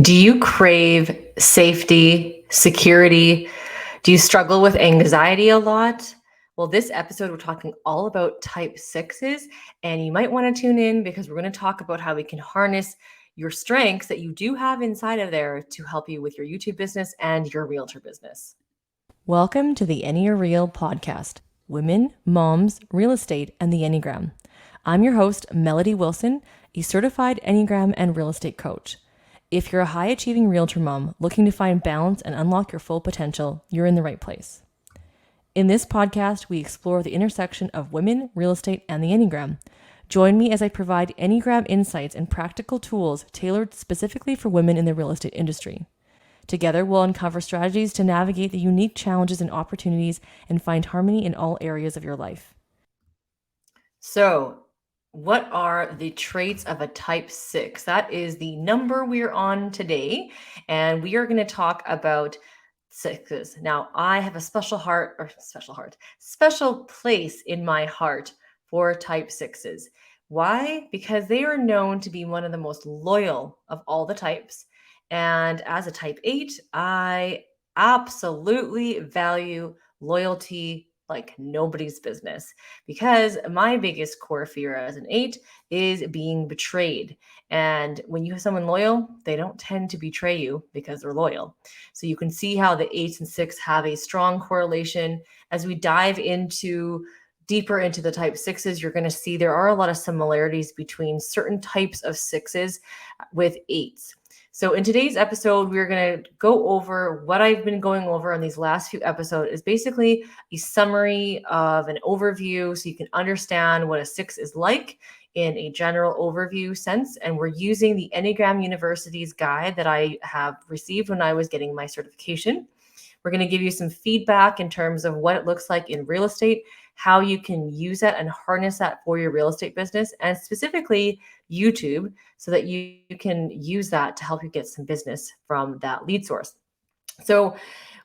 Do you crave safety, security? Do you struggle with anxiety a lot? Well, this episode, we're talking all about type sixes, and you might want to tune in because we're going to talk about how we can harness your strengths that you do have inside of there to help you with your YouTube business and your realtor business. Welcome to the EnneaReal Podcast, Women, Moms, Real Estate, and the Enneagram. I'm your host, Melody Wilson, a certified Enneagram and real estate coach. If you're a high-achieving realtor mom looking to find balance and unlock your full potential, you're in the right place. In this podcast, we explore the intersection of women, real estate, and the Enneagram. Join me as I provide Enneagram insights and practical tools tailored specifically for women in the real estate industry. Together, we'll uncover strategies to navigate the unique challenges and opportunities and find harmony in all areas of your life. So, what are the traits of a type 6? That is the number we're on today. And we are going to talk about sixes. Now, I have a special place in my heart for type 6s. Why? Because they are known to be one of the most loyal of all the types. And as a type 8, I absolutely value loyalty like nobody's business, because my biggest core fear as an 8 is being betrayed. And when you have someone loyal, they don't tend to betray you because they're loyal. So you can see how the 8s and 6 have a strong correlation. As we dive deeper into the type 6s, you're going to see there are a lot of similarities between certain types of 6s with 8s. So in today's episode, we're going to go over what I've been going over in these last few episodes is basically a summary of an overview so you can understand what a 6 is like in a general overview sense. And we're using the Enneagram University's guide that I have received when I was getting my certification. We're going to give you some feedback in terms of what it looks like in real estate, how you can use that and harness that for your real estate business, and specifically YouTube, so that you can use that to help you get some business from that lead source. So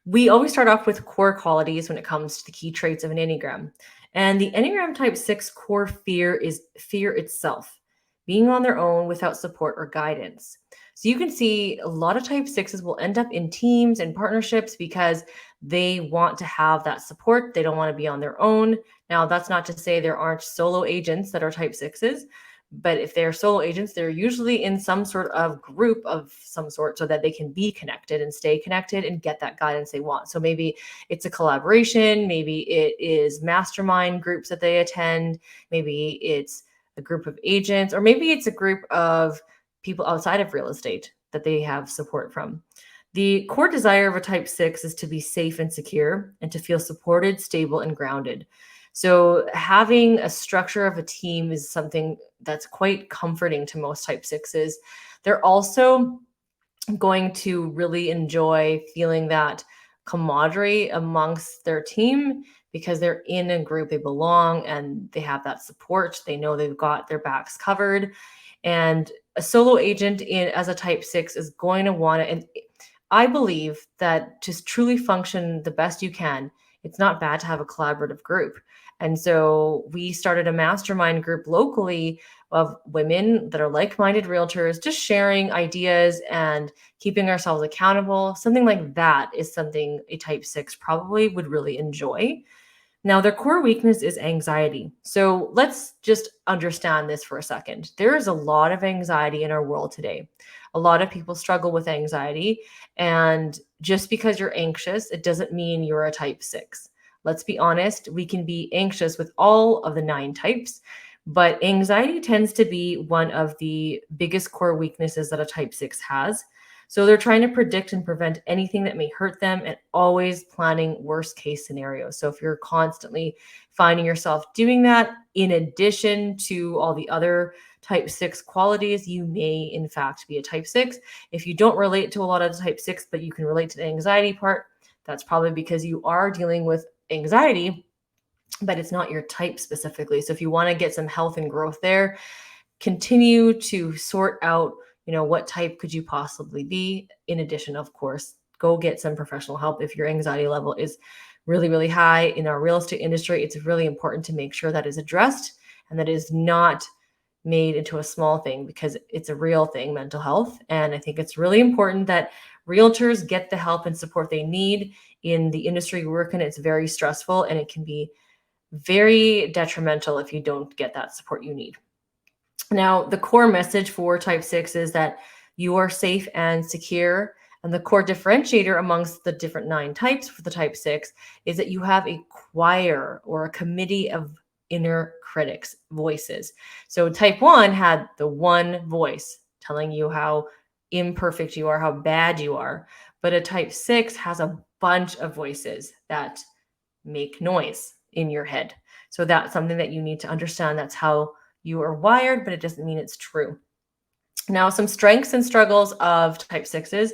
we always start off with core qualities when it comes to the key traits of an Enneagram. And the Enneagram Type 6 core fear is fear itself, being on their own without support or guidance. So you can see a lot of type 6s will end up in teams and partnerships because they want to have that support. They don't want to be on their own. Now, that's not to say there aren't solo agents that are type 6s, but if they're solo agents, they're usually in some sort of group of some sort so that they can be connected and stay connected and get that guidance they want. So maybe it's a collaboration, maybe it is mastermind groups that they attend, maybe it's a group of agents, or maybe it's a group of people outside of real estate that they have support from. The core desire of a type 6 is to be safe and secure and to feel supported, stable, and grounded. So having a structure of a team is something that's quite comforting to most type 6s. They're also going to really enjoy feeling that camaraderie amongst their team because they're in a group, they belong, and they have that support. They know they've got their backs covered. And a solo agent as a type 6 is going to want to, and I believe that to truly function the best you can, it's not bad to have a collaborative group. And so we started a mastermind group locally of women that are like-minded realtors, just sharing ideas and keeping ourselves accountable. Something like that is something a type 6 probably would really enjoy. Now, their core weakness is anxiety. So let's just understand this for a second. There is a lot of anxiety in our world today. A lot of people struggle with anxiety. And just because you're anxious, it doesn't mean you're a type 6. Let's be honest, we can be anxious with all of the 9 types, but anxiety tends to be one of the biggest core weaknesses that a type 6 has. So they're trying to predict and prevent anything that may hurt them and always planning worst case scenarios. So if you're constantly finding yourself doing that, in addition to all the other type 6 qualities, you may in fact be a type 6. If you don't relate to a lot of the type 6, but you can relate to the anxiety part, that's probably because you are dealing with anxiety, but it's not your type specifically. So if you want to get some health and growth there, continue to sort out what type could you possibly be? In addition, of course, go get some professional help if your anxiety level is really, really high. In our real estate industry, it's really important to make sure that is addressed and that is not made into a small thing, because it's a real thing, mental health. And I think it's really important that realtors get the help and support they need. In the industry we work in, it's very stressful, and it can be very detrimental if you don't get that support you need. Now, the core message for type 6 is that you are safe and secure. And the core differentiator amongst the different 9 types for the type 6 is that you have a choir or a committee of inner critics, voices. So type 1 had the one voice telling you how imperfect you are, how bad you are. But a type 6 has a bunch of voices that make noise in your head. So that's something that you need to understand. That's how you are wired, but it doesn't mean it's true. Now, some strengths and struggles of type 6s.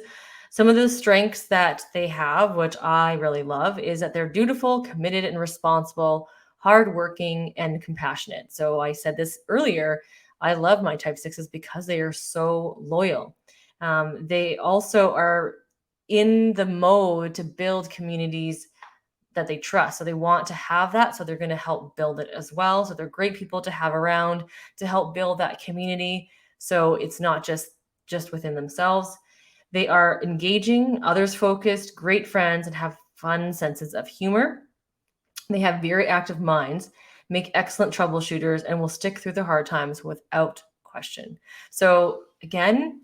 Some of the strengths that they have, which I really love, is that they're dutiful, committed, and responsible, hardworking, and compassionate. So I said this earlier. I love my type 6s because they are so loyal. They also are in the mode to build communities that they trust. So they want to have that. So they're going to help build it as well. So they're great people to have around to help build that community. So it's not just within themselves. They are engaging, others focused, great friends, and have fun senses of humor. They have very active minds, make excellent troubleshooters, and will stick through the hard times without question. So again,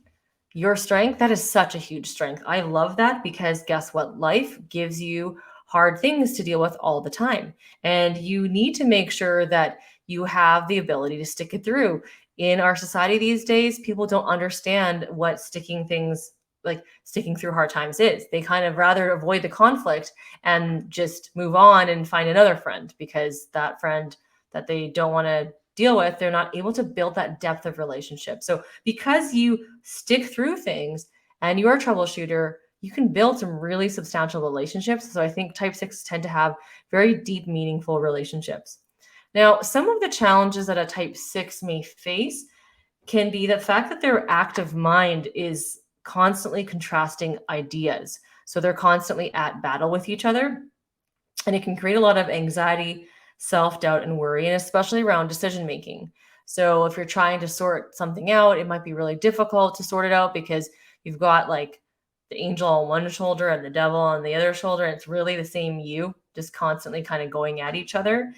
your strength, that is such a huge strength. I love that, because guess what? Life gives you hard things to deal with all the time. And you need to make sure that you have the ability to stick it through. In our society these days, people don't understand what sticking through hard times is. They kind of rather avoid the conflict and just move on and find another friend, because that friend that they don't want to deal with, they're not able to build that depth of relationship. So because you stick through things and you're a troubleshooter, you can build some really substantial relationships. So I think type 6 tend to have very deep, meaningful relationships. Now, some of the challenges that a type 6 may face can be the fact that their active mind is constantly contrasting ideas. So they're constantly at battle with each other, and it can create a lot of anxiety, self-doubt, and worry, and especially around decision making. So if you're trying to sort something out, it might be really difficult to sort it out, because you've got like the angel on one shoulder and the devil on the other shoulder, and it's really the same you, just constantly kind of going at each other.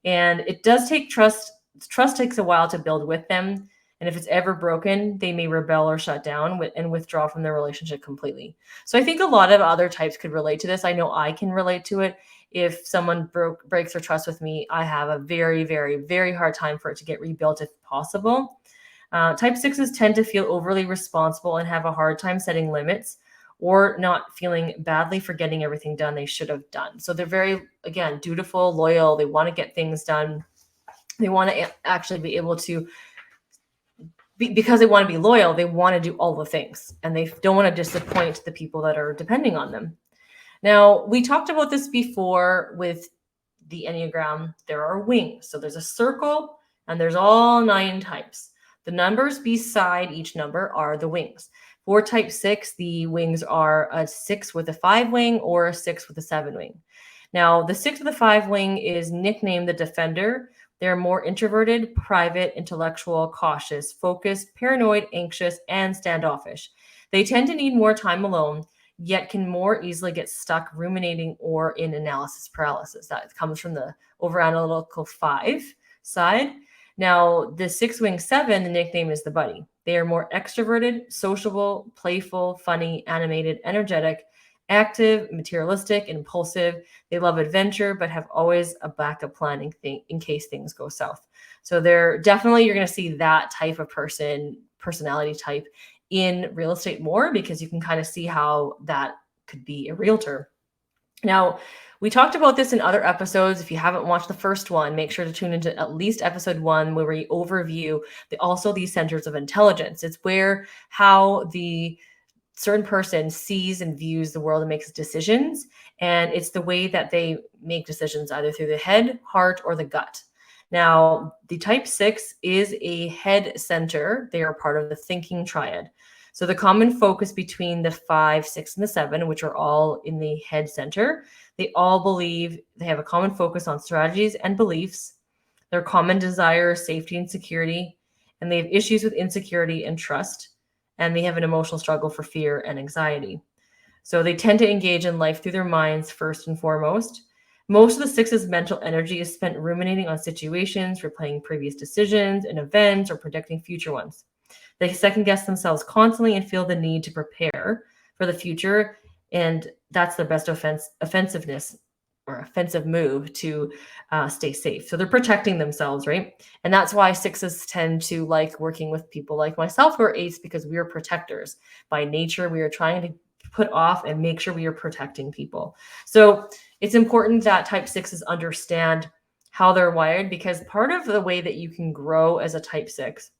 And it does take trust. Trust takes a while to build with them. And if it's ever broken, they may rebel or shut down and withdraw from their relationship completely. So I think a lot of other types could relate to this. I know I can relate to it. If someone breaks their trust with me, I have a very, very, very hard time for it to get rebuilt if possible. Type 6s tend to feel overly responsible and have a hard time setting limits, or not feeling badly for getting everything done they should have done. So they're very, again, dutiful, loyal. They want to get things done. They want to actually be able to, because they want to be loyal, they want to do all the things, and they don't want to disappoint the people that are depending on them. Now, we talked about this before with the Enneagram. There are wings. So there's a circle, and there's all 9 types. The numbers beside each number are the wings. For type 6, the wings are a 6 with a 5 wing or a 6 with a 7 wing. Now, the 6 with a 5 wing is nicknamed the defender. They're more introverted, private, intellectual, cautious, focused, paranoid, anxious, and standoffish. They tend to need more time alone, yet can more easily get stuck ruminating or in analysis paralysis. That comes from the overanalytical 5 side. Now, the 6-wing 7, the nickname is the buddy. They are more extroverted, sociable, playful, funny, animated, energetic, active, materialistic, impulsive. They love adventure, but have always a backup plan in case things go south. So you're going to see that type of personality type in real estate more, because you can kind of see how that could be a realtor. Now, we talked about this in other episodes. If you haven't watched the first one, make sure to tune into at least episode 1, where we overview these centers of intelligence. It's how the certain person sees and views the world and makes decisions. And it's the way that they make decisions, either through the head, heart, or the gut. Now, the type 6 is a head center. They are part of the thinking triad. So the common focus between the 5, 6, and the 7, which are all in the head center, they all believe they have a common focus on strategies and beliefs. Their common desire is safety and security. and they have issues with insecurity and trust, and they have an emotional struggle for fear and anxiety. So they tend to engage in life through their minds first and foremost. Most of the six's mental energy is spent ruminating on situations, replaying previous decisions and events, or predicting future ones. They second guess themselves constantly and feel the need to prepare for the future. And that's their best offensiveness or offensive move to stay safe. So they're protecting themselves, right? And that's why sixes tend to like working with people like myself who are eights, because we are protectors. By nature, we are trying to put off and make sure we are protecting people. So it's important that type sixes understand how they're wired, because part of the way that you can grow as a type six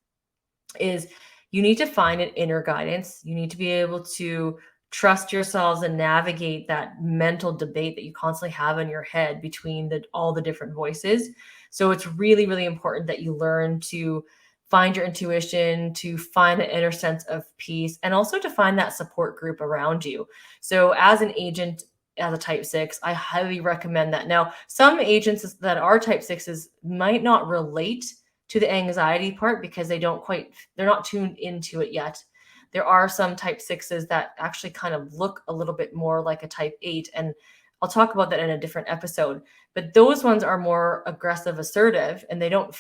is you need to find an inner guidance. You need to be able to trust yourselves and navigate that mental debate that you constantly have in your head between all the different voices. So it's really, really important that you learn to find your intuition, to find an inner sense of peace, and also to find that support group around you. So as an agent, as a type six, I highly recommend that. Now, some agents that are type sixes might not relate to the anxiety part because they're not tuned into it yet. There are some type sixes that actually kind of look a little bit more like a type eight. And I'll talk about that in a different episode, but those ones are more aggressive, assertive, and they don't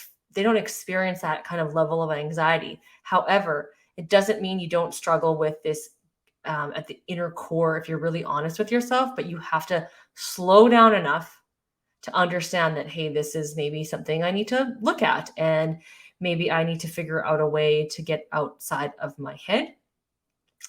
experience that kind of level of anxiety. However, it doesn't mean you don't struggle with this at the inner core if you're really honest with yourself, but you have to slow down enough to understand that, hey, this is maybe something I need to look at, and maybe I need to figure out a way to get outside of my head.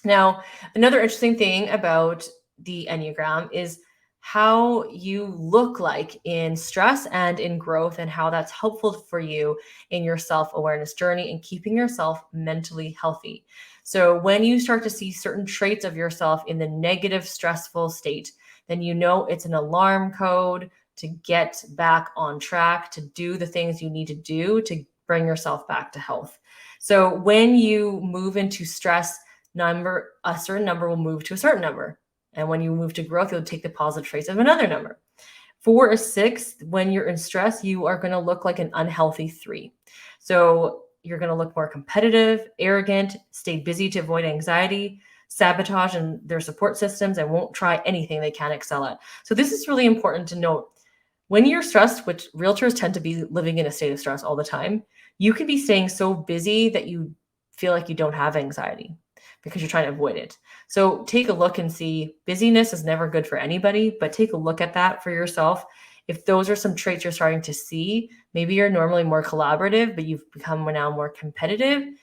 Now, another interesting thing about the Enneagram is how you look like in stress and in growth, and how that's helpful for you in your self-awareness journey and keeping yourself mentally healthy. So when you start to see certain traits of yourself in the negative, stressful state, then you know it's an alarm code to get back on track, to do the things you need to do to bring yourself back to health. So when you move into stress, a certain number will move to a certain number. And when you move to growth, you'll take the positive traits of another number. For a six, when you're in stress, you are going to look like an unhealthy three. So you're going to look more competitive, arrogant, stay busy to avoid anxiety, sabotage in their support systems, and won't try anything they can't excel at. So this is really important to note. When you're stressed, which realtors tend to be living in a state of stress all the time, you can be staying so busy that you feel like you don't have anxiety because you're trying to avoid it. So take a look and see. Busyness is never good for anybody, but take a look at that for yourself. If those are some traits you're starting to see, maybe you're normally more collaborative, but you've become now more competitive. You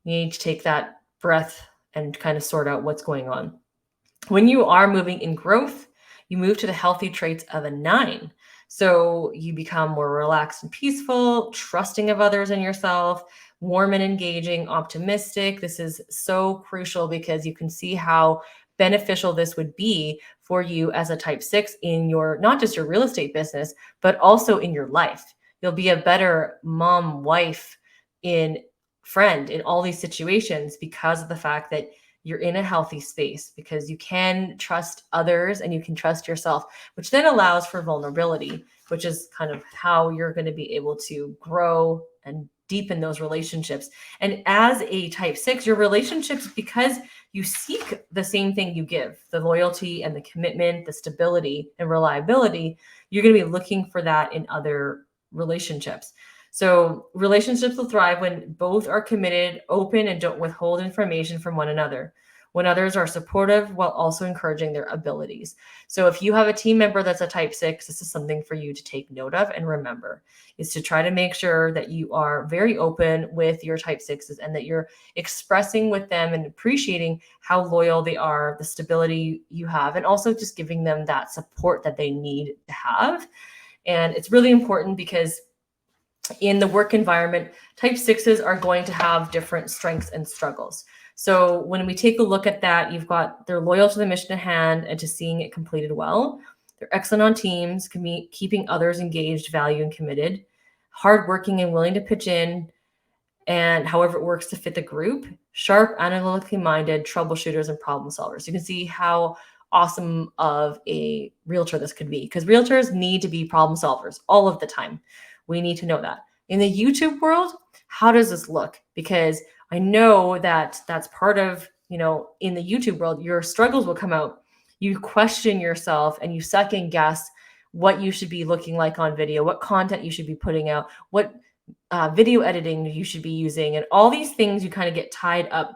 need to take that breath and kind of sort out what's going on. When you are moving in growth, you move to the healthy traits of a 9. So you become more relaxed and peaceful, trusting of others and yourself, warm and engaging, optimistic. This is so crucial because you can see how beneficial this would be for you as a type 6 in your, not just your real estate business, but also in your life. You'll be a better mom, wife, friend in all these situations because of the fact that you're in a healthy space, because you can trust others and you can trust yourself, which then allows for vulnerability, which is kind of how you're going to be able to grow and deepen those relationships. And as a type 6, your relationships, because you seek the same thing you give, the loyalty and the commitment, the stability and reliability, you're going to be looking for that in other relationships. So relationships will thrive when both are committed, open, and don't withhold information from one another. When others are supportive while also encouraging their abilities. So if you have a team member that's a type 6, this is something for you to take note of and remember, is to try to make sure that you are very open with your type 6s and that you're expressing with them and appreciating how loyal they are, the stability you have, and also just giving them that support that they need to have. And it's really important because in the work environment, type 6s are going to have different strengths and struggles. So when we take a look at that, they're loyal to the mission at hand and to seeing it completed well. They're excellent on teams, keeping others engaged, valued, and committed, hardworking and willing to pitch in, and however it works to fit the group, sharp, analytically minded, troubleshooters, and problem solvers. You can see how awesome of a realtor this could be, because realtors need to be problem solvers all of the time. We need to know that. In the YouTube world, how does this look? Because I know that that's part of, in the YouTube world, your struggles will come out. You question yourself and you second guess what you should be looking like on video, what content you should be putting out, what video editing you should be using, and all these things you kind of get tied up.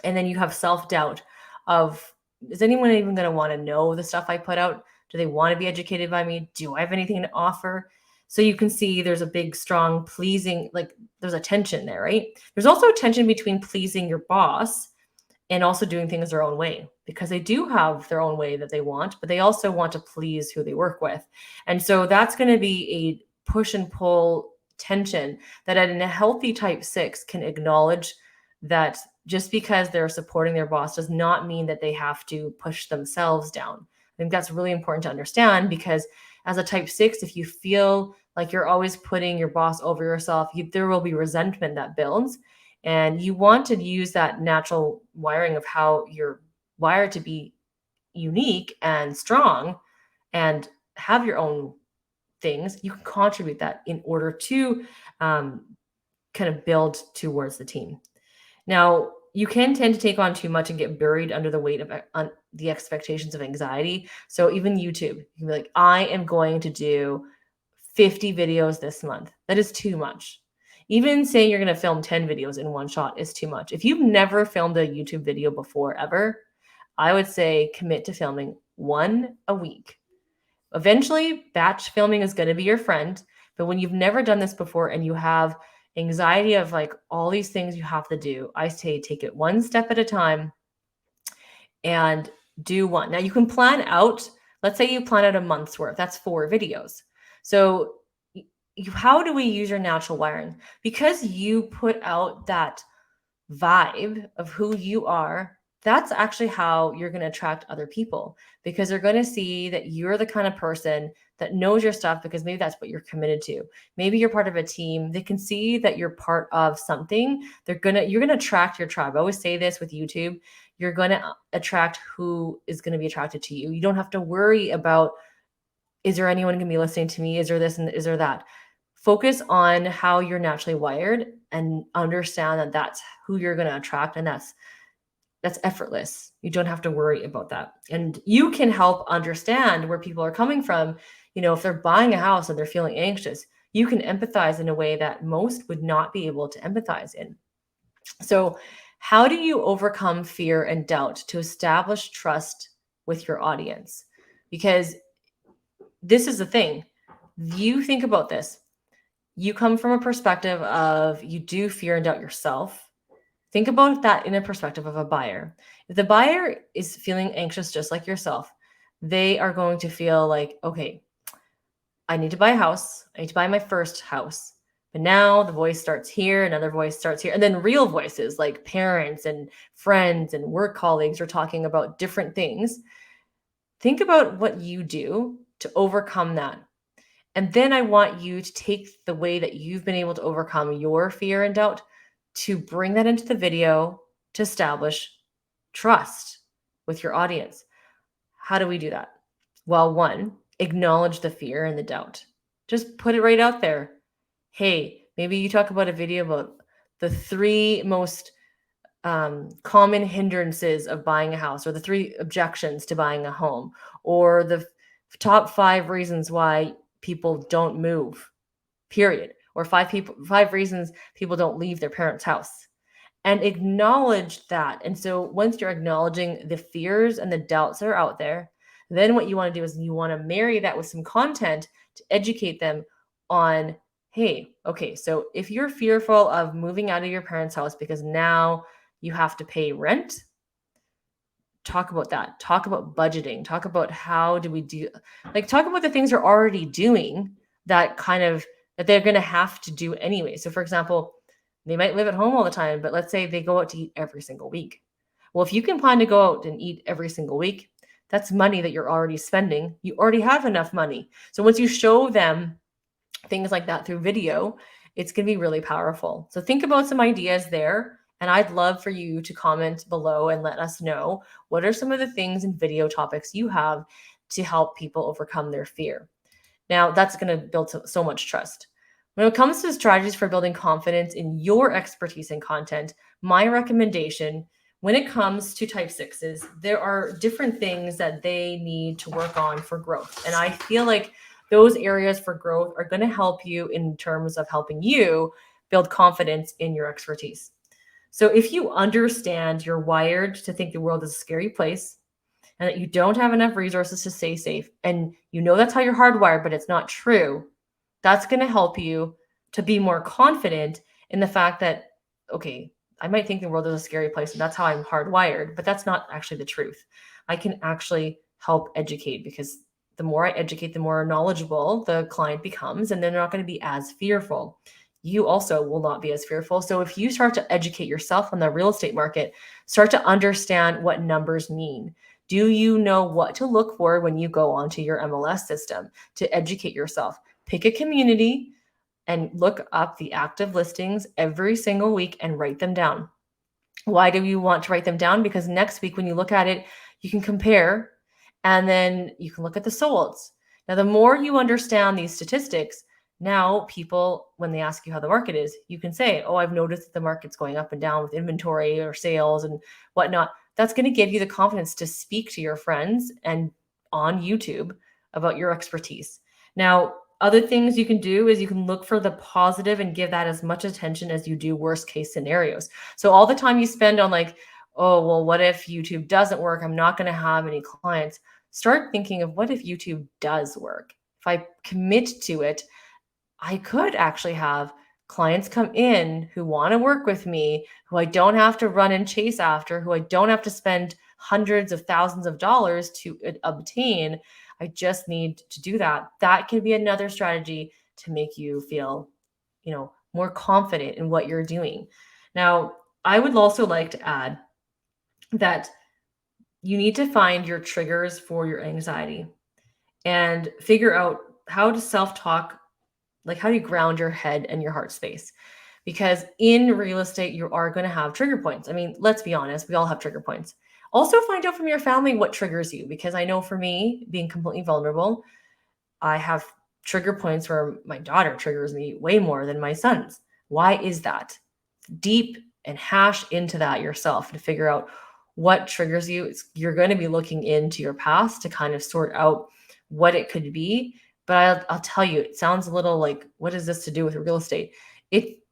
And then you have self-doubt of, is anyone even going to want to know the stuff I put out? Do they want to be educated by me? Do I have anything to offer? So you can see there's a big, strong pleasing, like there's a tension there, right? There's also a tension between pleasing your boss and also doing things their own way, because they do have their own way that they want, but they also want to please who they work with. And so that's going to be a push and pull tension that in a healthy type 6 can acknowledge that just because they're supporting their boss does not mean that they have to push themselves down. I think that's really important to understand, because as a type 6, if you feel like you're always putting your boss over yourself, there will be resentment that builds. And you want to use that natural wiring of how you're wired to be unique and strong and have your own things. You can contribute that in order to kind of build towards the team. Now, you can tend to take on too much and get buried under the weight of the expectations of anxiety. So even YouTube, you can be like, I am going to do 50 videos this month. That is too much. Even saying you're going to film 10 videos in one shot is too much. If you've never filmed a YouTube video before ever, I would say commit to filming one a week. Eventually, batch filming is going to be your friend. But when you've never done this before and you have anxiety of like all these things you have to do, I say take it one step at a time and do one. Now you can plan out, let's say you plan out a month's worth, that's 4 videos. So how do we use your natural wiring? Because you put out that vibe of who you are, that's actually how you're going to attract other people, because they're going to see that you're the kind of person that knows your stuff, because maybe that's what you're committed to. Maybe you're part of a team. They can see that you're part of something. You're going to attract your tribe. I always say this with YouTube, you're going to attract who is going to be attracted to you. You don't have to worry about, is there anyone going to be listening to me? Is there this and is there that? Focus on how you're naturally wired and understand that that's who you're going to attract. And that's effortless. You don't have to worry about that. And you can help understand where people are coming from. If they're buying a house and they're feeling anxious, you can empathize in a way that most would not be able to empathize in. So how do you overcome fear and doubt to establish trust with your audience? Because this is the thing. You think about this. You come from a perspective of you do fear and doubt yourself. Think about that in a perspective of a buyer. If the buyer is feeling anxious just like yourself, they are going to feel like, okay, I need to buy a house. I need to buy my first house. But now the voice starts here, another voice starts here. And then real voices like parents and friends and work colleagues are talking about different things. Think about what you do to overcome that. And then I want you to take the way that you've been able to overcome your fear and doubt to bring that into the video to establish trust with your audience. How do we do that? Well, one, acknowledge the fear and the doubt. Just put it right out there. Hey, maybe you talk about a video about the 3 most common hindrances of buying a house, or the 3 objections to buying a home, or the top 5 reasons why people don't move, period. Or 5 reasons people don't leave their parents' house, and acknowledge that. And so once you're acknowledging the fears and the doubts that are out there, then what you want to do is you want to marry that with some content to educate them on, hey, okay, so if you're fearful of moving out of your parents' house because now you have to pay rent, talk about that. Talk about budgeting. Talk about how do we do, talk about the things you're already doing that they're going to have to do anyway. So for example, they might live at home all the time, but let's say they go out to eat every single week. Well, if you can plan to go out and eat every single week, that's money that you're already spending. You already have enough money. So once you show them things like that through video, it's going to be really powerful. So think about some ideas there. And I'd love for you to comment below and let us know what are some of the things and video topics you have to help people overcome their fear. Now, that's going to build so much trust. When it comes to strategies for building confidence in your expertise and content, my recommendation when it comes to type sixes, there are different things that they need to work on for growth. And I feel like those areas for growth are going to help you in terms of helping you build confidence in your expertise. So if you understand you're wired to think the world is a scary place and that you don't have enough resources to stay safe, and you know that's how you're hardwired, but it's not true, that's going to help you to be more confident in the fact that, okay, I might think the world is a scary place and that's how I'm hardwired, but that's not actually the truth. I can actually help educate, because the more I educate, the more knowledgeable the client becomes, and they're not going to be as fearful. You also will not be as fearful. So if you start to educate yourself on the real estate market, start to understand what numbers mean. Do you know what to look for when you go onto your MLS system to educate yourself? Pick a community and look up the active listings every single week and write them down. Why do you want to write them down? Because next week when you look at it, you can compare, and then you can look at the solds. Now, the more you understand these statistics, now people, when they ask you how the market is, you can say, oh, I've noticed that the market's going up and down with inventory or sales and whatnot. That's going to give you the confidence to speak to your friends and on YouTube about your expertise. Now, other things you can do is you can look for the positive and give that as much attention as you do worst case scenarios. So all the time you spend on like, oh, well, what if YouTube doesn't work? I'm not going to have any clients. Start thinking of what if YouTube does work? If I commit to it, I could actually have clients come in who want to work with me, who I don't have to run and chase after, who I don't have to spend hundreds of thousands of dollars to obtain. I just need to do that. That can be another strategy to make you feel, more confident in what you're doing. Now, I would also like to add that you need to find your triggers for your anxiety and figure out how to self-talk, like how do you ground your head and your heart space? Because in real estate, you are going to have trigger points. I mean, let's be honest, we all have trigger points. Also, find out from your family what triggers you, because I know for me, being completely vulnerable, I have trigger points where my daughter triggers me way more than my sons. Why is that? Deep and hash into that yourself to figure out what triggers you. You're going to be looking into your past to kind of sort out what it could be. But I'll tell you, it sounds a little like, what is this to do with real estate?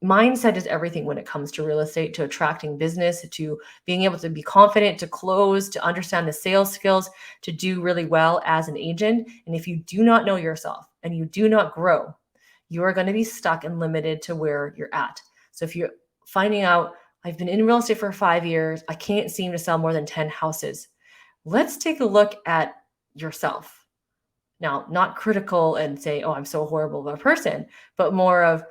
Mindset is everything when it comes to real estate, to attracting business, to being able to be confident, to close, to understand the sales skills, to do really well as an agent. And if you do not know yourself and you do not grow, you are going to be stuck and limited to where you're at. So if you're finding out, I've been in real estate for 5 years, I can't seem to sell more than 10 houses. Let's take a look at yourself. Now, not critical and say, oh, I'm so horrible of a person, but more of,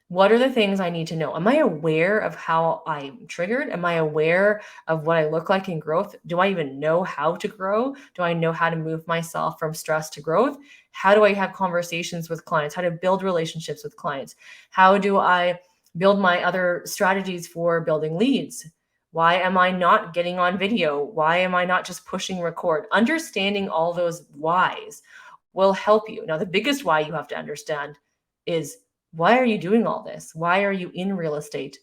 what are the things I need to know? Am I aware of how I'm triggered? Am I aware of what I look like in growth? Do I even know how to grow? Do I know how to move myself from stress to growth? How do I have conversations with clients? How to build relationships with clients? How do I build my other strategies for building leads? Why am I not getting on video? Why am I not just pushing record? Understanding all those whys will help you. Now, the biggest why you have to understand is, why are you doing all this? Why are you in real estate?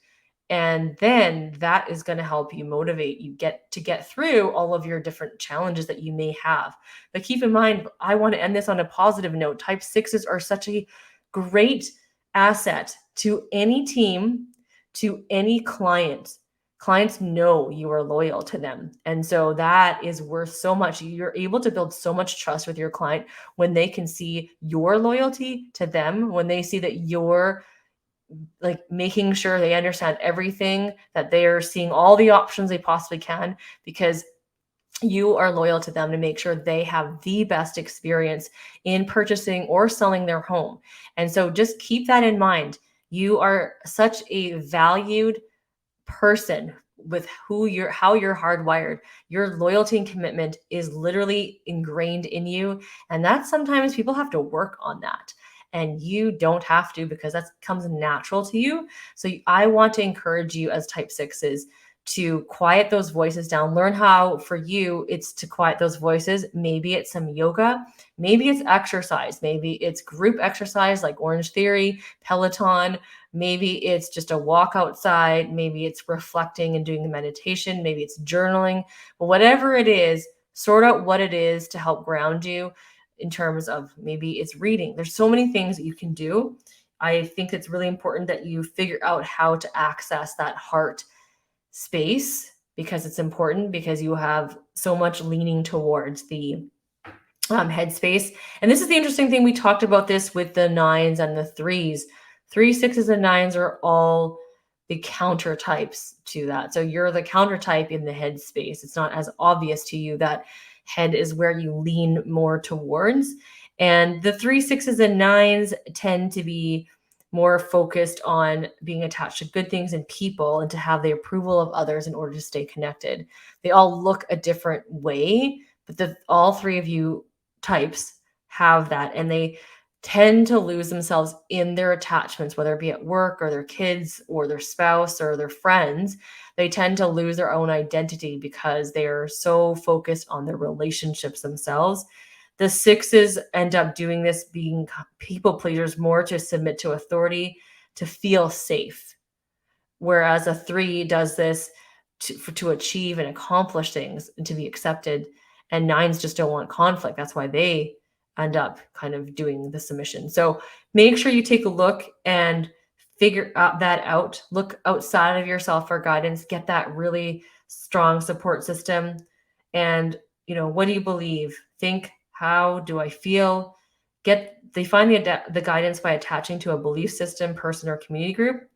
And then that is going to help you motivate you get through all of your different challenges that you may have. But keep in mind, I want to end this on a positive note. Type sixes are such a great asset to any team, to any client. Clients know you are loyal to them. And so that is worth so much. You're able to build so much trust with your client when they can see your loyalty to them, when they see that you're like making sure they understand everything, that they are seeing all the options they possibly can, because you are loyal to them to make sure they have the best experience in purchasing or selling their home. And so just keep that in mind. You are such a valued person with how you're hardwired. Your loyalty and commitment is literally ingrained in you. And that sometimes people have to work on that. And you don't have to, because that comes natural to you. So I want to encourage you as type sixes to quiet those voices down. Learn how for you it's to quiet those voices. Maybe it's some yoga, maybe it's exercise, maybe it's group exercise like Orange Theory, Peloton, maybe it's just a walk outside, maybe it's reflecting and doing the meditation, maybe it's journaling. But whatever it is, sort out what it is to help ground you in terms of maybe it's reading. There's so many things that you can do. I think it's really important that you figure out how to access that heart space, because it's important, because you have so much leaning towards the headspace. And this is the interesting thing. We talked about this with the 9s and the 3s. 3, 6s, and 9s are all the counter types to that. So you're the counter type in the headspace. It's not as obvious to you that head is where you lean more towards. And the 3, 6s, and 9s tend to be more focused on being attached to good things and people, and to have the approval of others in order to stay connected. They all look a different way, but all 3 of you types have that, and they tend to lose themselves in their attachments, whether it be at work or their kids or their spouse or their friends. They tend to lose their own identity because they are so focused on their relationships themselves. The 6s end up doing this, being people pleasers, more to submit to authority, to feel safe. Whereas a 3 does this to achieve and accomplish things and to be accepted. And 9s just don't want conflict. That's why they end up kind of doing the submission. So make sure you take a look and figure that out. Look outside of yourself for guidance. Get that really strong support system. And, what do you believe? Think, how do I feel? They find the guidance by attaching to a belief system, person, or community group.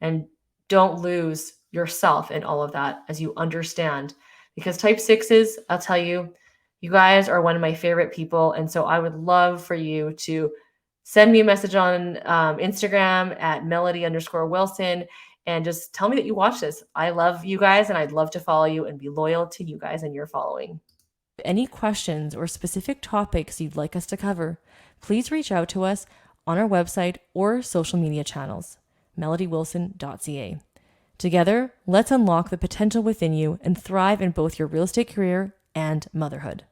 And don't lose yourself in all of that as you understand. Because type 6s, I'll tell you, you guys are one of my favorite people. And so I would love for you to send me a message on Instagram at Melody_Wilson and just tell me that you watch this. I love you guys, and I'd love to follow you and be loyal to you guys and your following. Any questions or specific topics you'd like us to cover, please reach out to us on our website or social media channels, melodywilson.ca. Together, let's unlock the potential within you and thrive in both your real estate career and motherhood.